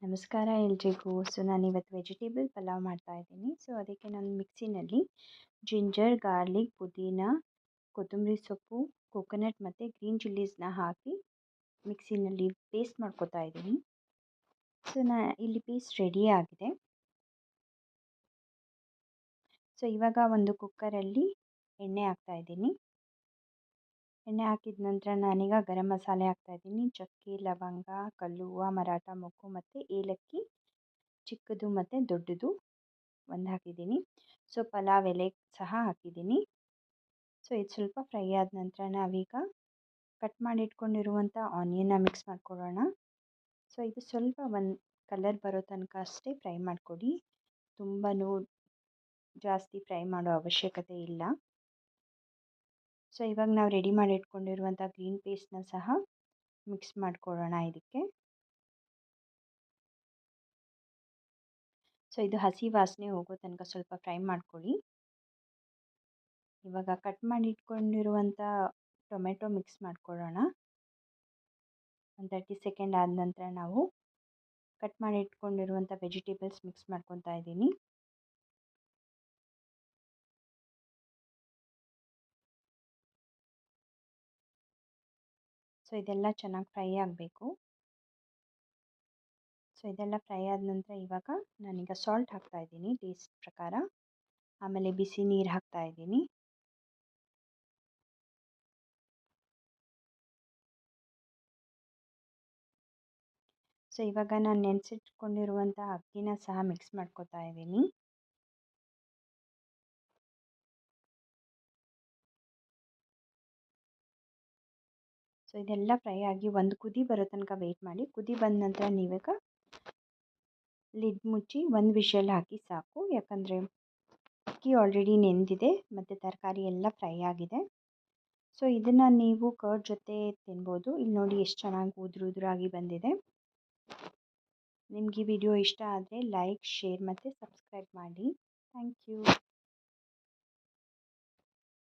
ನಮಸ್ಕಾರ ಎಲ್ರಿಗೂ. ನಾನಿವತ್ತು ವೆಜಿಟೇಬಲ್ ಪಲಾವ್ ಮಾಡ್ತಾಯಿದ್ದೀನಿ. ಅದಕ್ಕೆ ನಾನು ಮಿಕ್ಸಿನಲ್ಲಿ ಜಿಂಜರ್, ಗಾರ್ಲಿಕ್, ಪುದೀನ, ಕೊತ್ತಂಬರಿ ಸೊಪ್ಪು, ಕೋಕೋನಟ್ ಮತ್ತು ಗ್ರೀನ್ ಚಿಲ್ಲೀಸ್ನ ಹಾಕಿ ಮಿಕ್ಸಿನಲ್ಲಿ ಪೇಸ್ಟ್ ಮಾಡ್ಕೊತಾ ಇದ್ದೀನಿ. ಇಲ್ಲಿ ಪೇಸ್ಟ್ ರೆಡಿ ಆಗಿದೆ. ಇವಾಗ ಒಂದು ಕುಕ್ಕರಲ್ಲಿ ಎಣ್ಣೆ ಹಾಕ್ತಾಯಿದ್ದೀನಿ. ಎಣ್ಣೆ ಹಾಕಿದ ನಂತರ ನಾನೀಗ ಗರಂ ಮಸಾಲೆ ಹಾಕ್ತಾಯಿದ್ದೀನಿ. ಚಕ್ಕೆ, ಲವಂಗ, ಕಲ್ಲು ಹೂವು, ಮರಾಠ ಮೊಗ್ಗು ಮತ್ತು ಏಲಕ್ಕಿ ಚಿಕ್ಕದು ಮತ್ತು ದೊಡ್ಡದು ಒಂದು ಹಾಕಿದ್ದೀನಿ. ಪಲಾವ್ ಎಲೆ ಸಹ ಹಾಕಿದ್ದೀನಿ. ಇದು ಸ್ವಲ್ಪ ಫ್ರೈ ಆದ ನಂತರ ನಾವೀಗ ಕಟ್ ಮಾಡಿ ಇಟ್ಕೊಂಡಿರುವಂಥ ಆನಿಯನ್ನ ಮಿಕ್ಸ್ ಮಾಡ್ಕೊಳ್ಳೋಣ. ಇದು ಸ್ವಲ್ಪ ಒಂದು ಕಲರ್ ಬರೋ ತನಕ ಅಷ್ಟೇ ಫ್ರೈ ಮಾಡಿಕೊಡಿ. ತುಂಬಾ ಜಾಸ್ತಿ ಫ್ರೈ ಮಾಡೋ ಅವಶ್ಯಕತೆ ಇಲ್ಲ. ಇವಾಗ ನಾವು ರೆಡಿ ಮಾಡಿ ಇಟ್ಕೊಂಡಿರುವಂಥ ಗ್ರೀನ್ ಪೇಸ್ಟ್ನ ಸಹ ಮಿಕ್ಸ್ ಮಾಡ್ಕೊಳ್ಳೋಣ ಇದಕ್ಕೆ. ಇದು ಹಸಿ ವಾಸನೆ ಹೋಗೋ ತನಕ ಸ್ವಲ್ಪ ಫ್ರೈ ಮಾಡ್ಕೊಳ್ಳಿ. ಇವಾಗ ಕಟ್ ಮಾಡಿ ಇಟ್ಕೊಂಡಿರುವಂಥ ಟೊಮೆಟೊ ಮಿಕ್ಸ್ ಮಾಡ್ಕೊಳ್ಳೋಣ. ಒಂದು 30 ಸೆಕೆಂಡ್ ಆದ ನಂತರ ನಾವು ಕಟ್ ಮಾಡಿ ಇಟ್ಕೊಂಡಿರುವಂಥ ವೆಜಿಟೇಬಲ್ಸ್ ಮಿಕ್ಸ್ ಮಾಡ್ಕೊತಾ ಇದ್ದೀನಿ. ಇದೆಲ್ಲ ಚೆನ್ನಾಗಿ ಫ್ರೈ ಆಗಬೇಕು. ಇದೆಲ್ಲ ಫ್ರೈ ಆದ ನಂತರ ಇವಾಗ ನಾನೀಗ ಸಾಲ್ಟ್ ಹಾಕ್ತಾ ಇದ್ದೀನಿ ಟೇಸ್ಟ್ ಪ್ರಕಾರ. ಆಮೇಲೆ ಬಿಸಿ ನೀರು ಹಾಕ್ತಾ ಇದ್ದೀನಿ. ಇವಾಗ ನಾನು ನೆನೆಸಿಟ್ಕೊಂಡಿರುವಂಥ ಅಕ್ಕಿನ ಸಹ ಮಿಕ್ಸ್ ಮಾಡ್ಕೊತಾ ಇದ್ದೀನಿ. ಇದೆಲ್ಲ ಫ್ರೈ ಆಗಿ ಒಂದು ಕುದಿ ಬರೋ ತನಕ ವೆಯ್ಟ್ ಮಾಡಿ. ಕುದಿ ಬಂದ ನಂತರ ನೀವೀಗ ಲಿಡ್ ಮುಚ್ಚಿ ಒಂದು ವಿಷಲ್ ಹಾಕಿ ಸಾಕು. ಯಾಕಂದರೆ ಅಕ್ಕಿ ಆಲ್ರೆಡಿ ನೆಂದಿದೆ ಮತ್ತು ತರಕಾರಿ ಎಲ್ಲ ಫ್ರೈ ಆಗಿದೆ. ಇದನ್ನು ನೀವು ಕರ್ಡ್ ಜೊತೆ ತಿನ್ಬೋದು. ಇಲ್ಲಿ ನೋಡಿ ಎಷ್ಟು ಚೆನ್ನಾಗಿ ಉದುರಾಗಿ ಬಂದಿದೆ. ನಿಮಗೆ ಈ ವಿಡಿಯೋ ಇಷ್ಟ ಆದರೆ ಲೈಕ್, ಶೇರ್ ಮತ್ತು ಸಬ್ಸ್ಕ್ರೈಬ್ ಮಾಡಿ. Thank you.